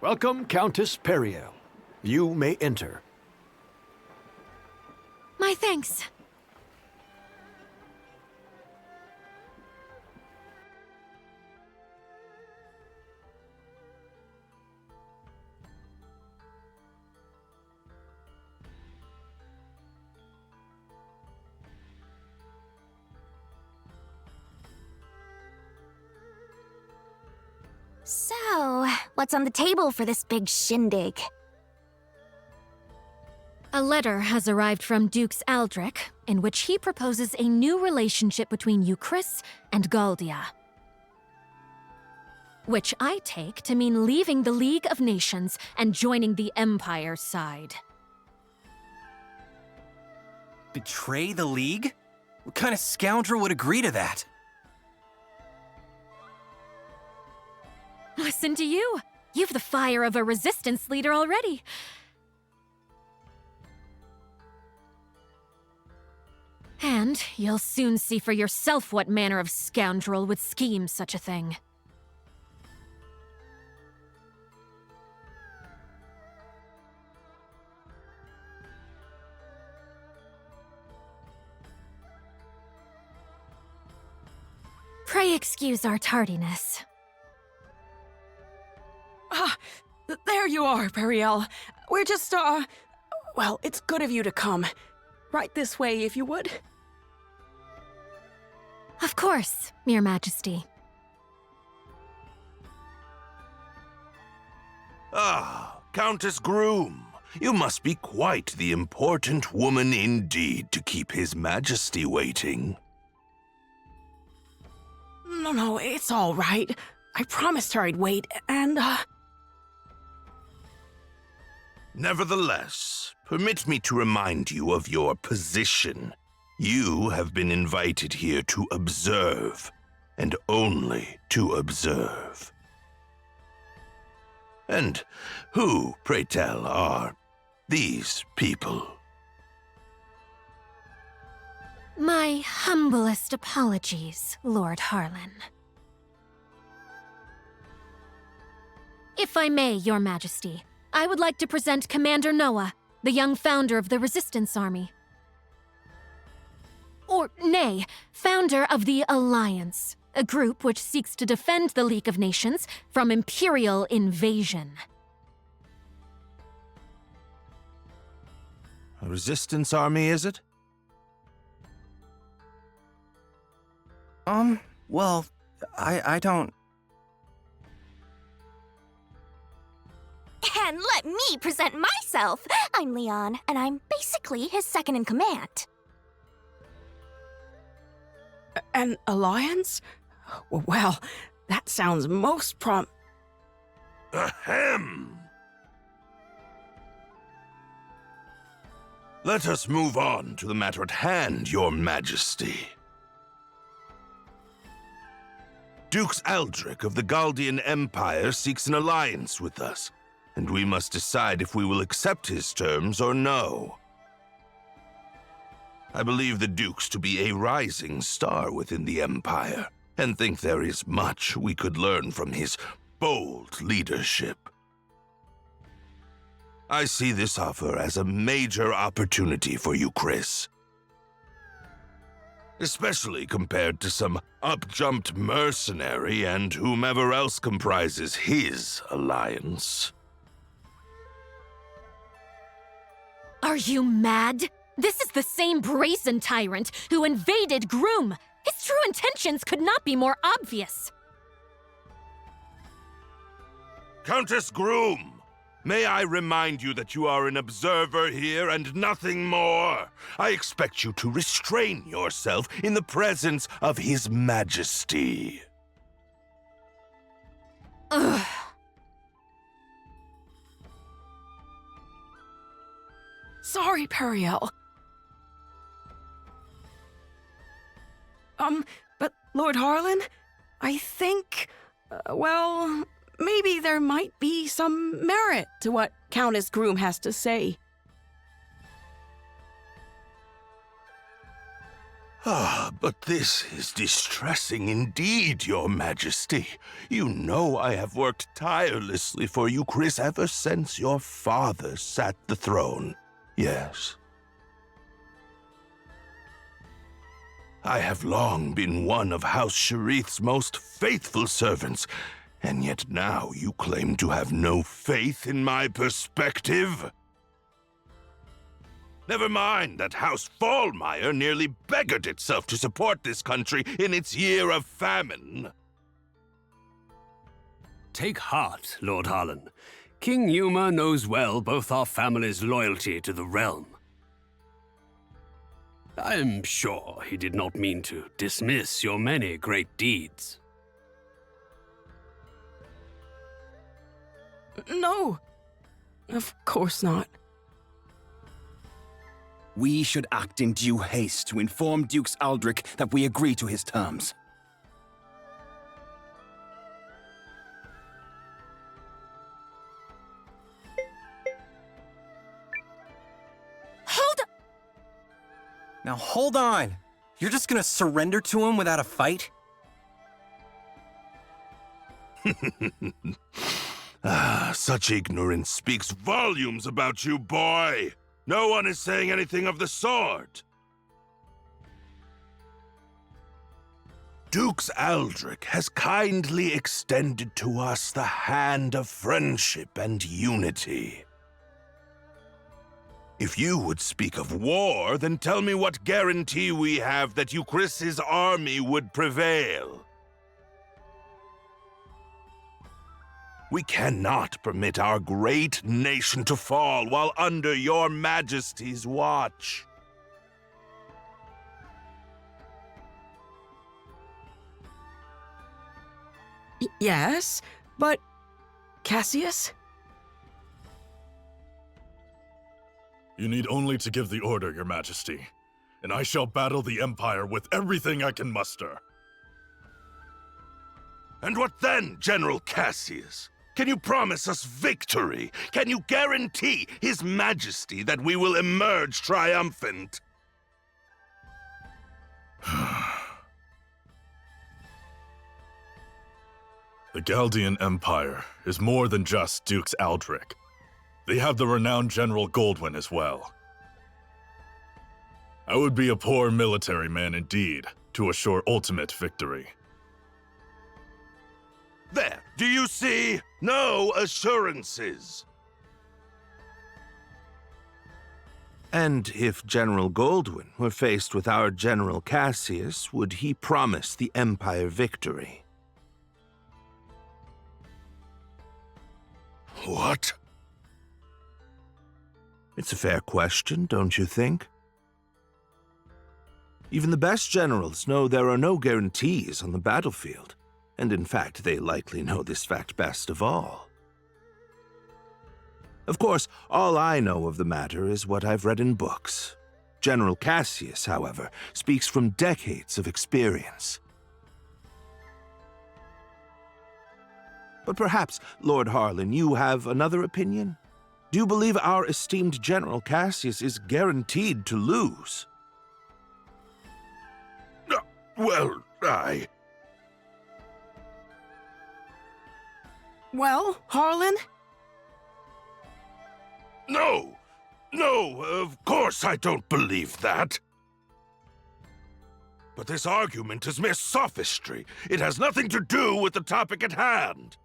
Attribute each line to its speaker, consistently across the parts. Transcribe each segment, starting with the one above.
Speaker 1: Welcome, Countess Pierrelle. You may enter.
Speaker 2: My thanks.
Speaker 3: So, what's on the table for this big shindig?
Speaker 2: A letter has arrived from Dukes Aldrich, in which he proposes a new relationship between Euchris and Galdia. Which I take to mean leaving the League of Nations and joining the Empire's side.
Speaker 4: Betray the League? What kind of scoundrel would agree to that?
Speaker 2: Listen to you. You've the fire of a resistance leader already. And you'll soon see for yourself what manner of scoundrel would scheme such a thing. Pray excuse our tardiness.
Speaker 5: There you are, Pierrelle. We're just, well, it's good of you to come. Right this way, if you would.
Speaker 2: Of course, Your Majesty.
Speaker 6: Ah, Countess Groom. You must be quite the important woman indeed to keep His Majesty waiting.
Speaker 5: No, it's all right. I promised her I'd wait, and,
Speaker 6: Nevertheless, permit me to remind you of your position. You have been invited here to observe, and only to observe. And who, pray tell, are these people?
Speaker 2: My humblest apologies, Lord Harlan. If I may, Your Majesty, I would like to present Commander Noah, the young founder of the Resistance Army. Or, nay, founder of the Alliance, a group which seeks to defend the League of Nations from Imperial invasion.
Speaker 6: A resistance army, is it?
Speaker 4: Well, I don't...
Speaker 3: And let me present myself. I'm Leon, and I'm basically his second-in-command.
Speaker 5: an alliance? Well, that sounds most
Speaker 6: Ahem! Let us move on to the matter at hand, Your Majesty. Dukes Aldrich of the Galdian Empire seeks an alliance with us, and we must decide if we will accept his terms or no. I believe the Dukes to be a rising star within the Empire, and think there is much we could learn from his bold leadership. I see this offer as a major opportunity for you, Chris. Especially compared to some up-jumped mercenary and whomever else comprises his alliance.
Speaker 2: Are you mad? This is the same brazen tyrant who invaded Groom. His true intentions could not be more obvious.
Speaker 6: Countess Groom! May I remind you that you are an observer here and nothing more? I expect you to restrain yourself in the presence of His Majesty.
Speaker 2: Ugh.
Speaker 5: Sorry, Pierrelle. But Lord Harlan, I think, well, maybe there might be some merit to what Countess Groom has to say.
Speaker 6: Ah, but this is distressing indeed, Your Majesty. You know I have worked tirelessly for you, Chris, ever since your father sat the throne. Yes. I have long been one of House Sharith's most faithful servants, and yet now you claim to have no faith in my perspective? Never mind that House Fallmeyer nearly beggared itself to support this country in its year of famine.
Speaker 7: Take heart, Lord Harlan. King Yuma knows well both our family's loyalty to the realm. I am sure he did not mean to dismiss your many great deeds.
Speaker 5: No, of course not.
Speaker 8: We should act in due haste to inform Dukes Aldrich that we agree to his terms.
Speaker 2: Hold
Speaker 4: Now hold on. You're just gonna surrender to him without a fight?
Speaker 6: Such ignorance speaks volumes about you, boy. No one is saying anything of the sort. Dukes Aldrich has kindly extended to us the hand of friendship and unity. If you would speak of war, then tell me what guarantee we have that Euchris's army would prevail. We cannot permit our great nation to fall while under your majesty's watch.
Speaker 5: Yes, but Cassius?
Speaker 9: You need only to give the order, Your Majesty, and I shall battle the Empire with everything I can muster.
Speaker 6: And what then, General Cassius? Can you promise us victory? Can you guarantee His Majesty that we will emerge triumphant?
Speaker 9: The Galdian Empire is more than just Dukes Aldrich. They have the renowned General Goldwyn as well. I would be a poor military man indeed to assure ultimate victory.
Speaker 6: There, do you see? No assurances. And if General Goldwyn were faced with our General Cassius, would he promise the Empire victory? What? It's a fair question, don't you think? Even the best generals know there are no guarantees on the battlefield, and in fact, they likely know this fact best of all. Of course, all I know of the matter is what I've read in books. General Cassius, however, speaks from decades of experience. But perhaps, Lord Harlan, you have another opinion? Do you believe our esteemed General Cassius is guaranteed to lose? Well,
Speaker 5: Well, Harlan?
Speaker 6: No, of course I don't believe that. But this argument is mere sophistry. It has nothing to do with the topic at hand.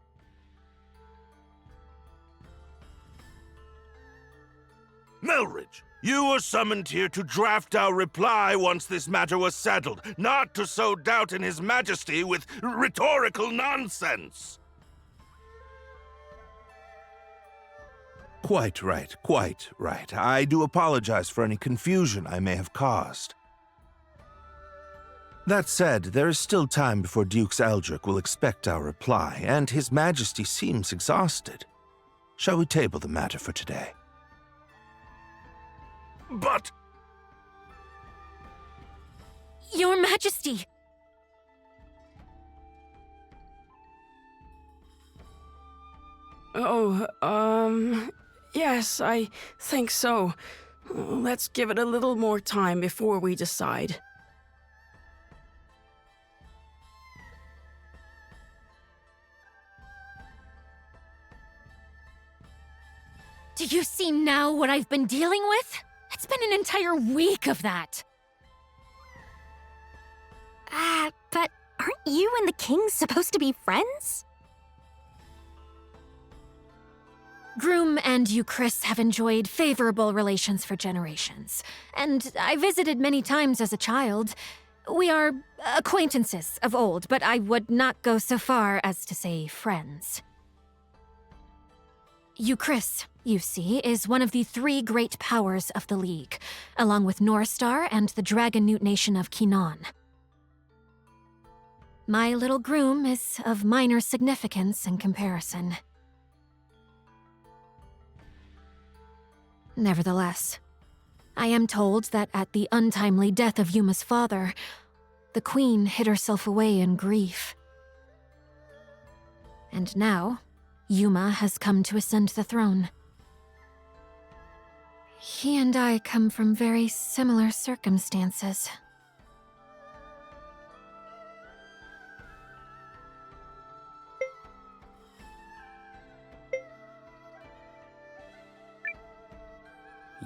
Speaker 6: Melridge, you were summoned here to draft our reply once this matter was settled, not to sow doubt in His Majesty with rhetorical nonsense. Quite right, quite right. I do apologize for any confusion I may have caused. That said, there is still time before Dukes Aldrich will expect our reply, and His Majesty seems exhausted. Shall we table the matter for today? But...
Speaker 2: Your Majesty!
Speaker 5: Oh, yes, I think so. Let's give it a little more time before we decide.
Speaker 2: Do you see now what I've been dealing with? It's been an entire week of that.
Speaker 3: But aren't you and the king supposed to be friends?
Speaker 2: Groom and Euchris have enjoyed favorable relations for generations, and I visited many times as a child. We are acquaintances of old, but I would not go so far as to say friends. Euchris, you see, is one of the 3 great powers of the League, along with Norstar and the Dragon Newt nation of Kinan. My little groom is of minor significance in comparison. Nevertheless, I am told that at the untimely death of Yuma's father, the queen hid herself away in grief. And now, Yuma has come to ascend the throne. He and I come from very similar circumstances.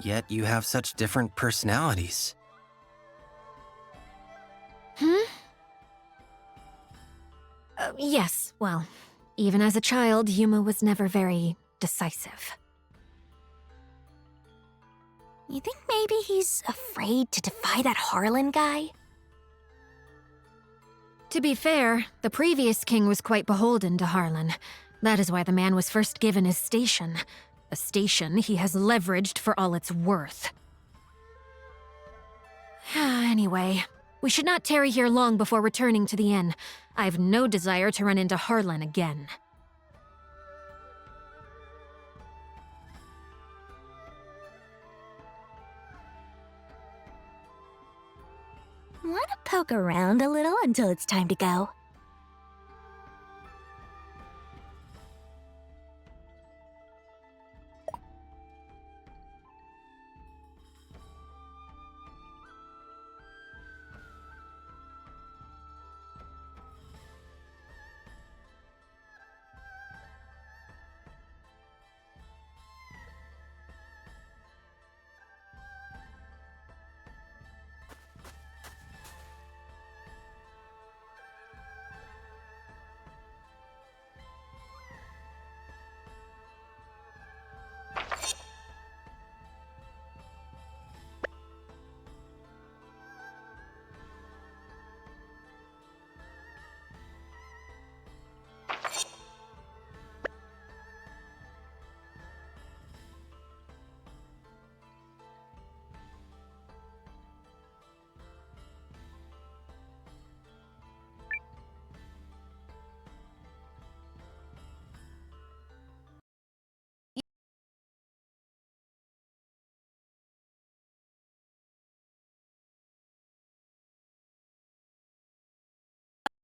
Speaker 4: Yet you have such different personalities.
Speaker 2: Yes, well, even as a child, Yuma was never very decisive.
Speaker 3: You think maybe he's afraid to defy that Harlan guy?
Speaker 2: To be fair, the previous king was quite beholden to Harlan. That is why the man was first given his station. A station he has leveraged for all it's worth. Anyway, we should not tarry here long before returning to the inn. I have no desire to run into Harlan again.
Speaker 3: Want to poke around a little until it's time to go?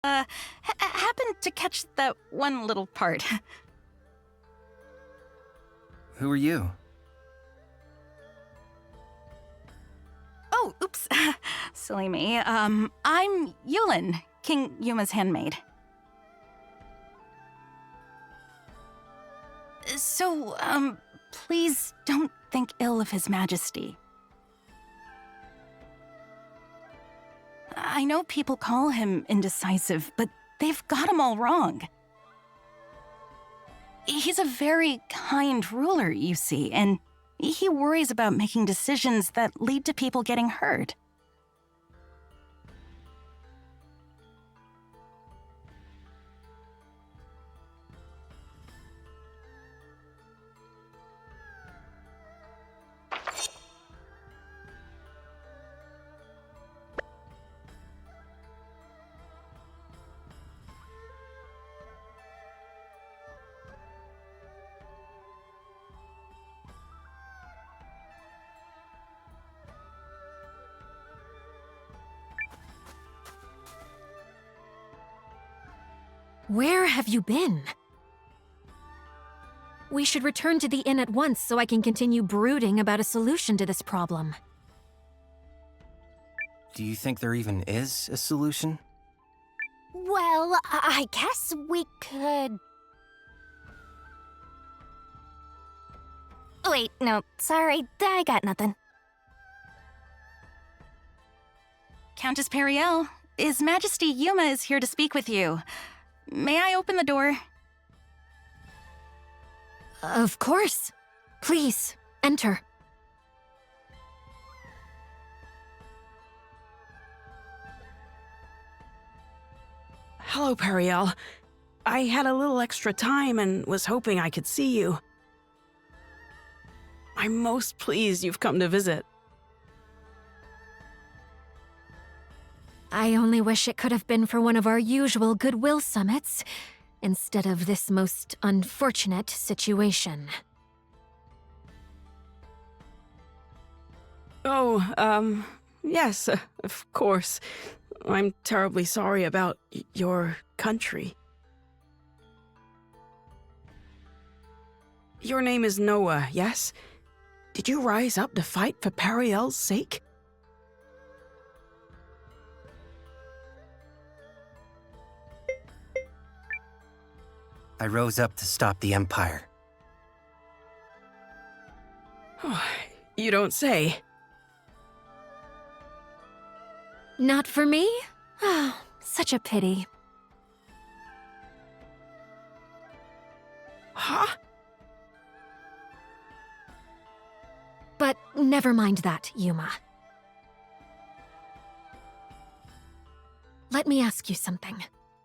Speaker 5: Happened to catch that one little part.
Speaker 4: Who are you?
Speaker 5: Oh, oops. Silly me. I'm Yulin, King Yuma's handmaid. So, please don't think ill of His Majesty. I know people call him indecisive, but they've got him all wrong. He's a very kind ruler, you see, and he worries about making decisions that lead to people getting hurt.
Speaker 2: Where have you been? We should return to the inn at once so I can continue brooding about a solution to this problem.
Speaker 4: Do you think there even is a solution?
Speaker 3: Well, I guess we could... Wait, no, sorry, I got nothing.
Speaker 10: Countess Pierrelle, His Majesty Yuma is here to speak with you. May I open the door?
Speaker 2: Of course. Please, enter.
Speaker 5: Hello, Pierrelle. I had a little extra time and was hoping I could see you. I'm most pleased you've come to visit.
Speaker 2: I only wish it could have been for one of our usual goodwill summits, instead of this most unfortunate situation.
Speaker 5: Oh, yes, of course. I'm terribly sorry about your country. Your name is Noah, yes? Did you rise up to fight for Pierrelle's sake?
Speaker 4: I rose up to stop the Empire.
Speaker 5: You don't say.
Speaker 2: Not for me? Oh, such a pity.
Speaker 5: Huh?
Speaker 2: But never mind that, Yuma. Let me ask you something.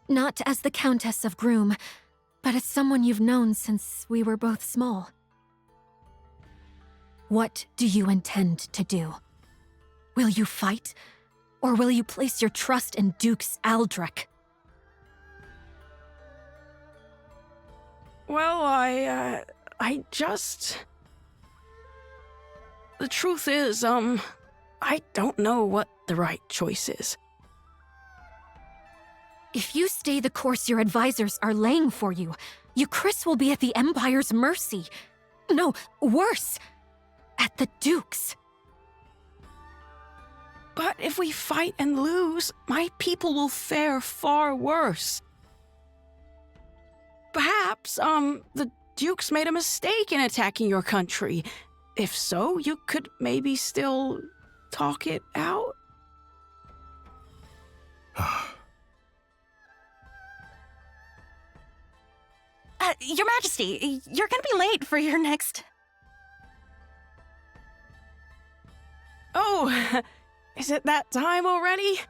Speaker 2: Not as the Countess of Groom, but as someone you've known since we were both small. What do you intend to do? Will you fight? Or will you place your trust in Dukes Aldrich?
Speaker 5: Well, I just... The truth is, I don't know what the right choice is.
Speaker 2: If you stay the course your advisors are laying for you, Chris will be at the Empire's mercy. No, worse, at the Duke's.
Speaker 5: But if we fight and lose, my people will fare far worse. Perhaps, the Dukes made a mistake in attacking your country. If so, you could maybe still talk it out?
Speaker 10: Your Majesty, you're gonna be late for your next...
Speaker 5: Oh, is it that time already?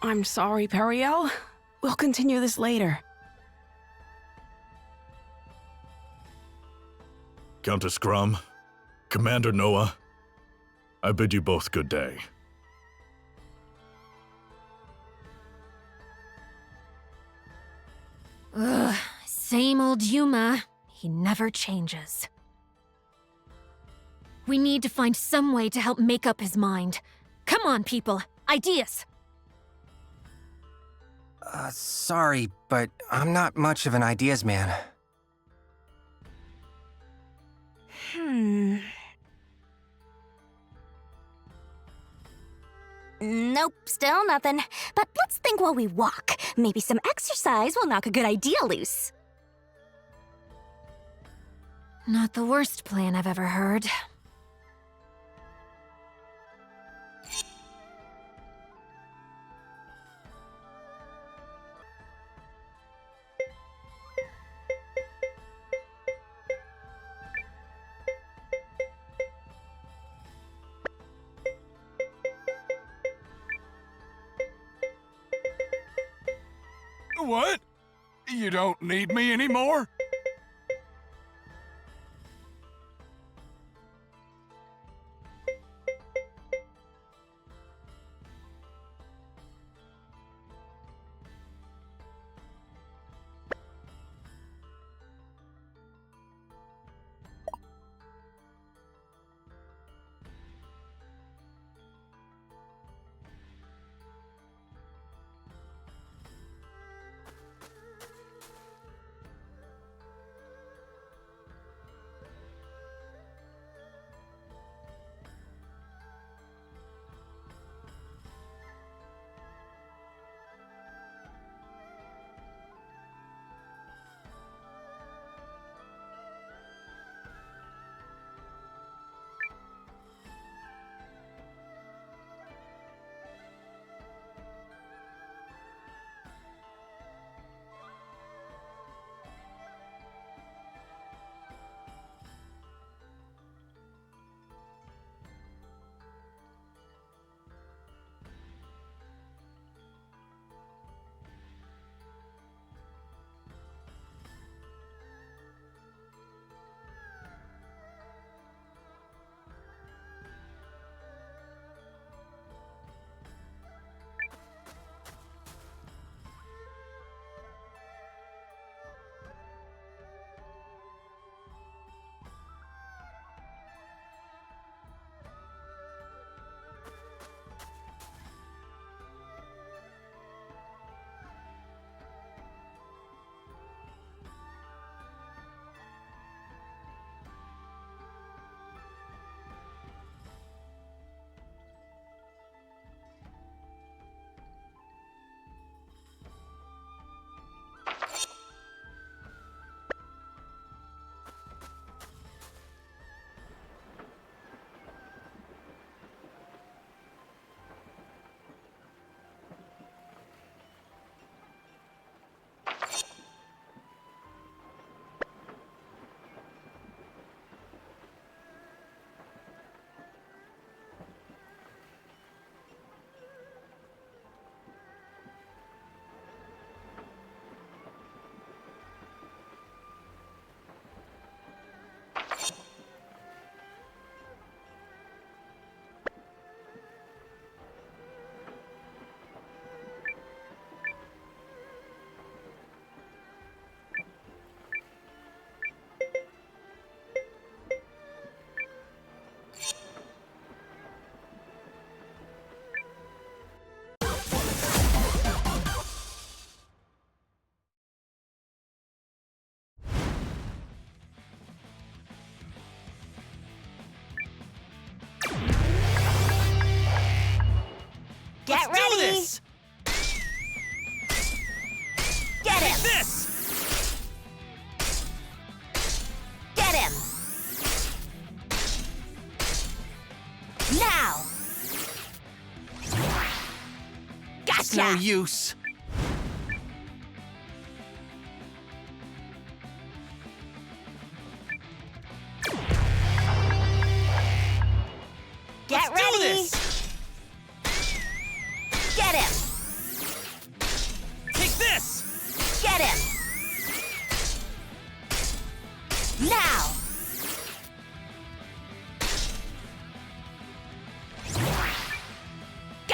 Speaker 5: I'm sorry, Pierrelle. We'll continue this later.
Speaker 9: Countess Grum, Commander Noah, I bid you both good day.
Speaker 2: Ugh, same old Yuma. He never changes. We need to find some way to help make up his mind. Come on, people. Ideas!
Speaker 4: Sorry, but I'm not much of an ideas man.
Speaker 3: Nope, still nothing. But let's think while we walk. Maybe some exercise will knock a good idea loose.
Speaker 2: Not the worst plan I've ever heard.
Speaker 6: What? You don't need me anymore?
Speaker 3: Now!
Speaker 4: It's no
Speaker 3: Gotcha!
Speaker 4: use.
Speaker 3: Get
Speaker 4: Let's do
Speaker 3: ready!
Speaker 4: this.
Speaker 3: Get him!
Speaker 4: Take this.
Speaker 3: Get him! Now!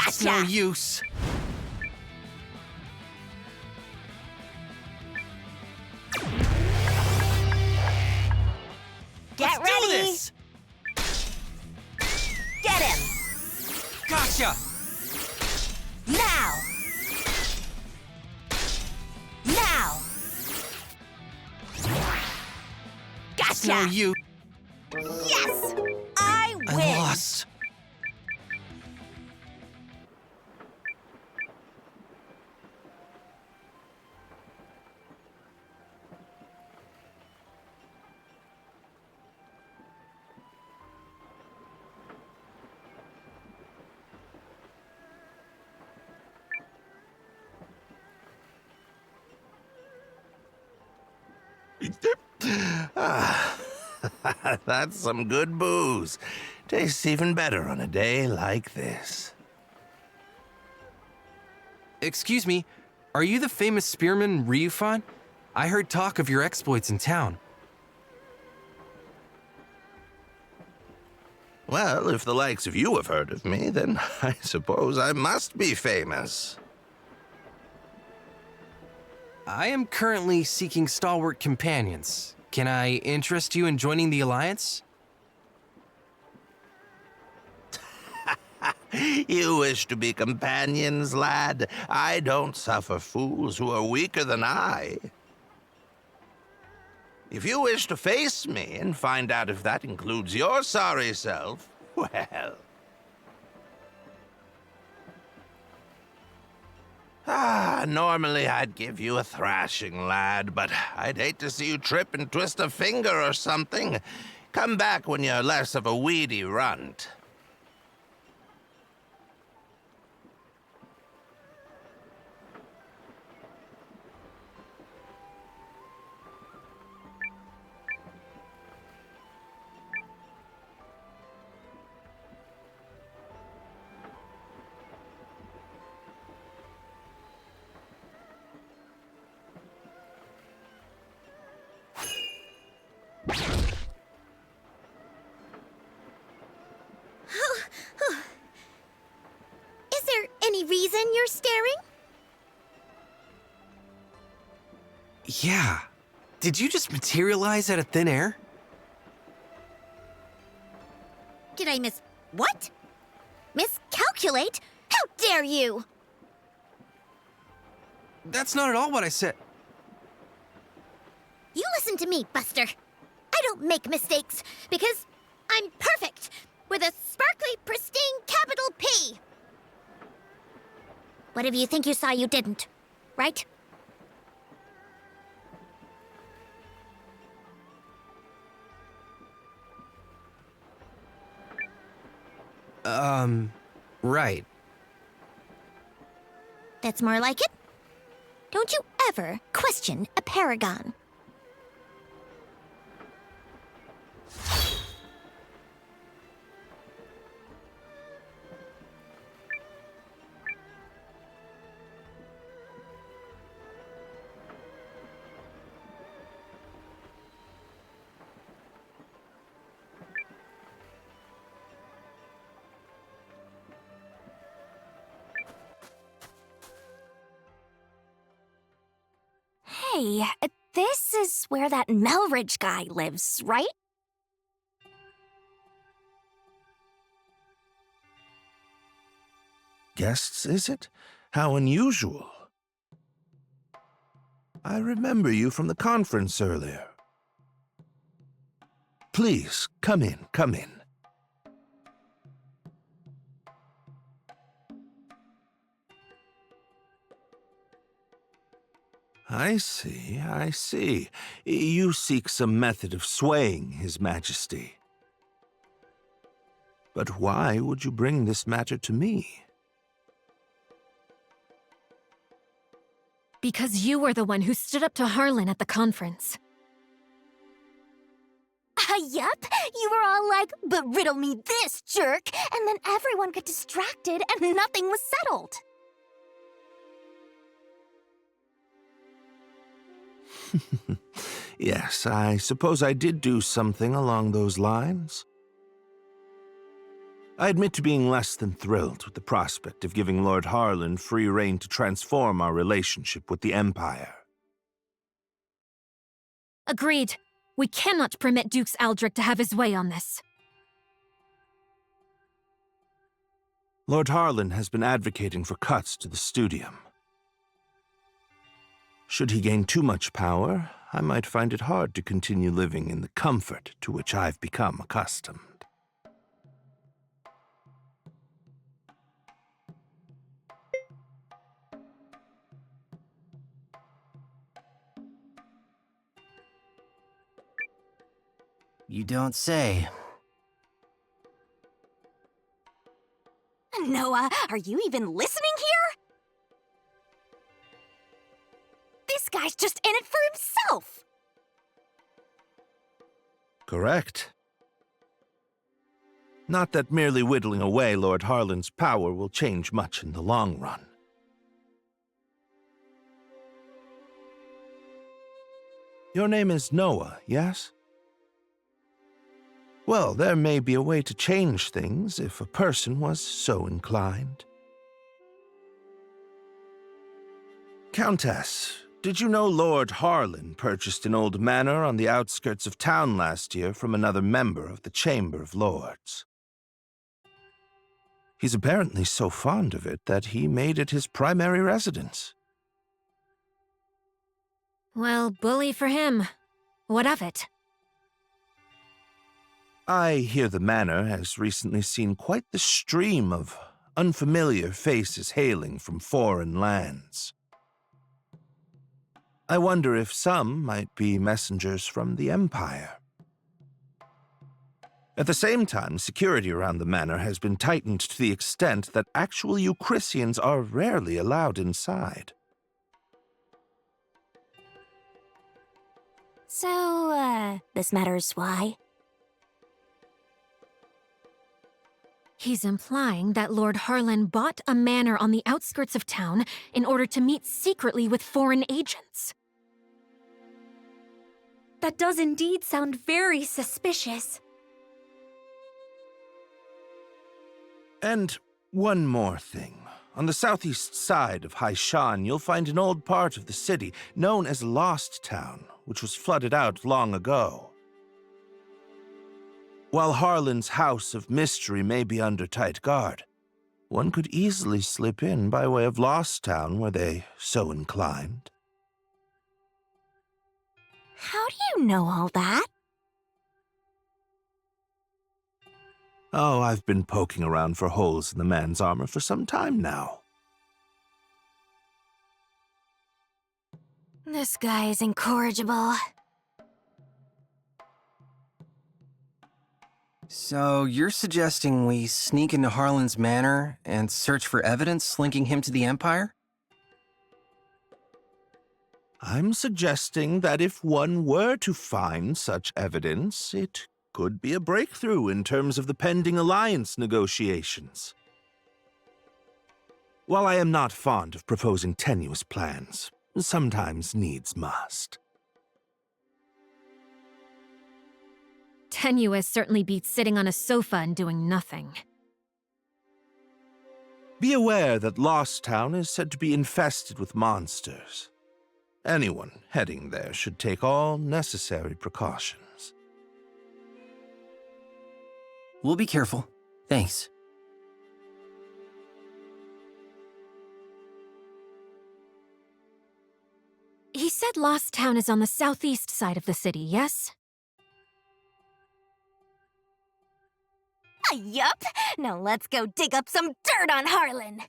Speaker 4: It's no
Speaker 3: Gotcha!
Speaker 4: use.
Speaker 3: Get
Speaker 4: Let's do
Speaker 3: ready!
Speaker 4: this.
Speaker 3: Get him!
Speaker 4: Gotcha.
Speaker 3: Now! Now!
Speaker 4: It's no
Speaker 3: Gotcha!
Speaker 4: use.
Speaker 3: Yes! I
Speaker 4: I
Speaker 3: win!
Speaker 4: lost.
Speaker 6: Ah, that's some good booze. Tastes even better on a day like this.
Speaker 4: Excuse me, are you the famous spearman Ryufan? I heard talk of your exploits in town.
Speaker 6: Well, if the likes of you have heard of me, then I suppose I must be famous.
Speaker 4: I am currently seeking stalwart companions. Can I interest you in joining the Alliance?
Speaker 6: You wish to be companions, lad? I don't suffer fools who are weaker than I. If you wish to face me and find out if that includes your sorry self, well... normally I'd give you a thrashing, lad, but I'd hate to see you trip and twist a finger or something. Come back when you're less of a weedy runt.
Speaker 3: Is there any reason you're staring?
Speaker 4: Yeah. Did you just materialize out of thin air?
Speaker 3: Did I miss what? Miscalculate? How dare you!
Speaker 4: That's not at all what I said.
Speaker 3: You listen to me, Buster. I don't make mistakes because I'm perfect with a sparkly, pristine capital P. Whatever you think you saw, you didn't, right?
Speaker 4: Right.
Speaker 3: That's more like it. Don't you ever question a paragon. Hey, this is where that Melridge guy lives, right?
Speaker 6: Guests, is it? How unusual. I remember you from the conference earlier. Please, come in, come in. I see, I see. You seek some method of swaying His Majesty. But why would you bring this matter to me?
Speaker 2: Because you were the one who stood up to Harlan at the conference.
Speaker 3: Yup. You were all like, but riddle me this, jerk. And then everyone got distracted and nothing was settled.
Speaker 6: Yes, I suppose I did do something along those lines. I admit to being less than thrilled with the prospect of giving Lord Harlan free rein to transform our relationship with the Empire.
Speaker 2: Agreed. We cannot permit Dukes Aldrich to have his way on this.
Speaker 6: Lord Harlan has been advocating for cuts to the studium. Should he gain too much power, I might find it hard to continue living in the comfort to which I've become accustomed.
Speaker 4: You don't say.
Speaker 3: Noah, are you even listening here? This guy's just in it for himself.
Speaker 6: Correct. Not that merely whittling away Lord Harlan's power will change much in the long run. Your name is Noah, yes? Well, there may be a way to change things if a person was so inclined. Countess, did you know Lord Harlan purchased an old manor on the outskirts of town last year from another member of the Chamber of Lords? He's apparently so fond of it that he made it his primary residence.
Speaker 2: Well, bully for him. What of it?
Speaker 6: I hear the manor has recently seen quite the stream of unfamiliar faces hailing from foreign lands. I wonder if some might be messengers from the Empire. At the same time, security around the manor has been tightened to the extent that actual Eucrisians are rarely allowed inside.
Speaker 3: So, this matters why?
Speaker 2: He's implying that Lord Harlan bought a manor on the outskirts of town in order to meet secretly with foreign agents.
Speaker 3: That does indeed sound very suspicious.
Speaker 6: And one more thing. On the southeast side of Haishan, you'll find an old part of the city known as Lost Town, which was flooded out long ago. While Harlan's House of Mystery may be under tight guard, one could easily slip in by way of Lost Town were they so inclined.
Speaker 3: How do you know all that?
Speaker 6: Oh, I've been poking around for holes in the man's armor for some time now.
Speaker 3: This guy is incorrigible.
Speaker 4: So you're suggesting we sneak into Harlan's manor and search for evidence linking him to the Empire?
Speaker 6: I'm suggesting that if one were to find such evidence, it could be a breakthrough in terms of the pending alliance negotiations. While I am not fond of proposing tenuous plans, sometimes needs must.
Speaker 2: Tenuous certainly beats sitting on a sofa and doing nothing.
Speaker 6: Be aware that Lost Town is said to be infested with monsters. Anyone heading there should take all necessary precautions.
Speaker 4: We'll be careful. Thanks.
Speaker 2: He said Lost Town is on the southeast side of the city, yes?
Speaker 3: Yup. Now let's go dig up some dirt on Harlan.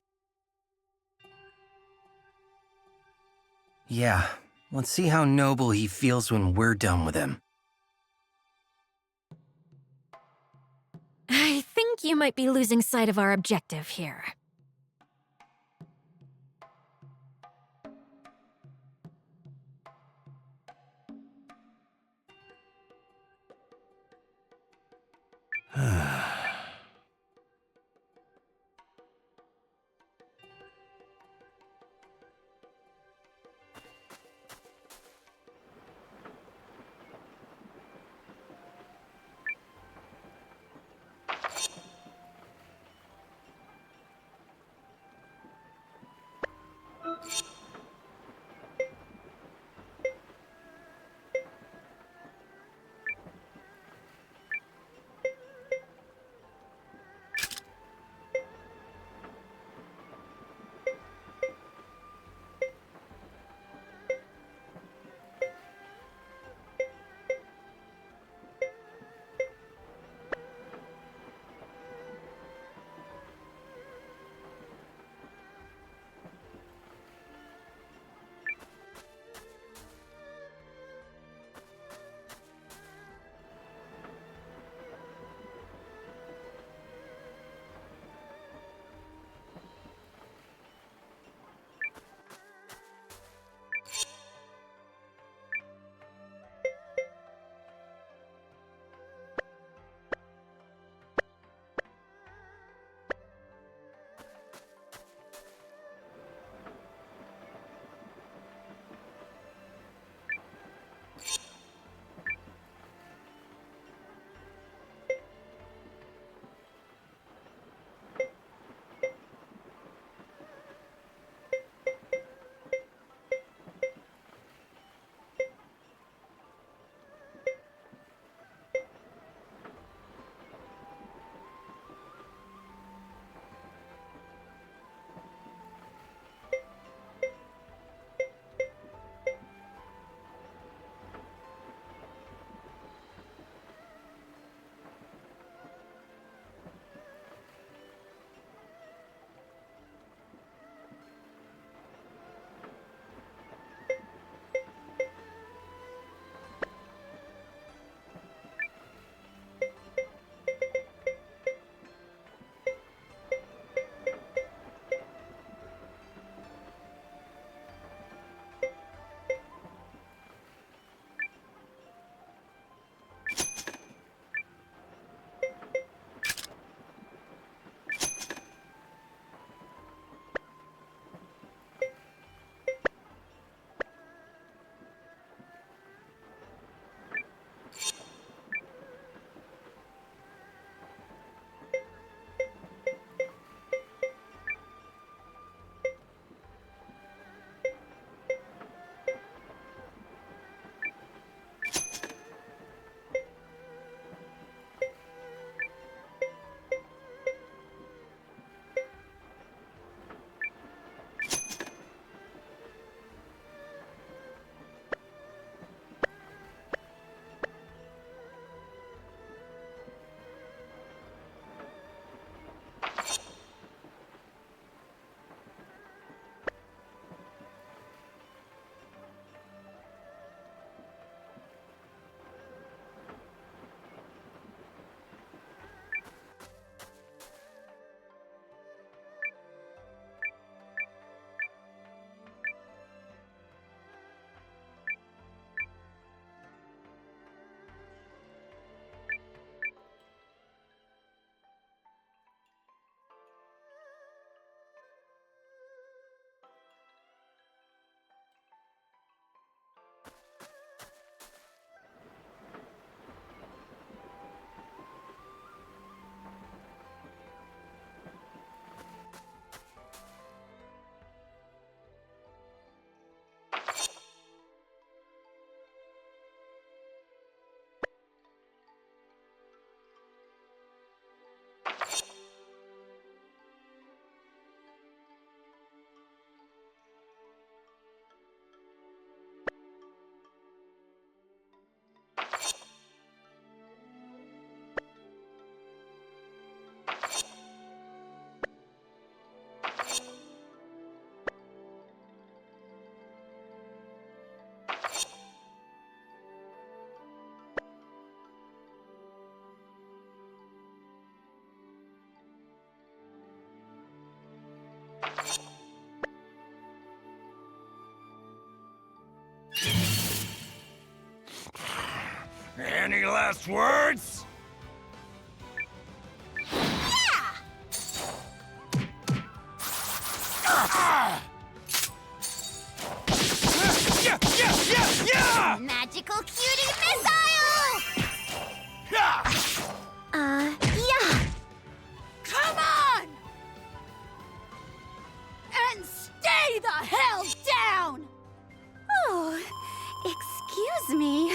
Speaker 4: Yeah, let's see how noble he feels when we're done with him.
Speaker 2: I think think you might be losing sight of our objective here.
Speaker 6: Any last words? Yeah!
Speaker 3: Magical cutie missile!
Speaker 6: Yeah!
Speaker 3: Yeah.
Speaker 5: Come on! And stay the hell down!
Speaker 3: Oh, excuse me.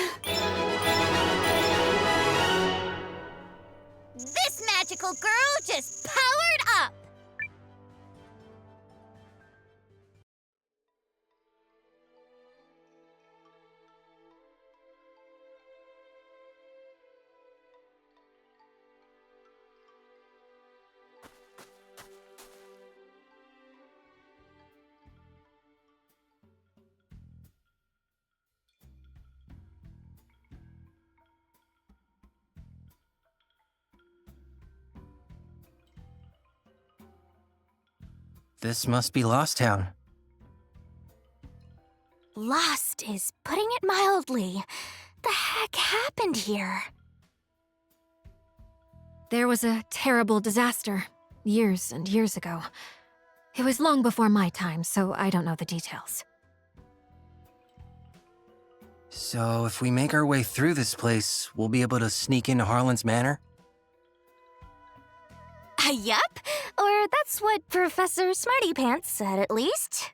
Speaker 3: This magical girl just powered up!
Speaker 4: This must be Lost Town.
Speaker 2: Lost is putting it mildly. The heck happened here? There was a terrible disaster, years and years ago. It was long before my time, so I don't know the details.
Speaker 4: So if we make our way through this place, we'll be able to sneak into Harlan's manor?
Speaker 3: Yup, or that's what Professor Smartypants said at least.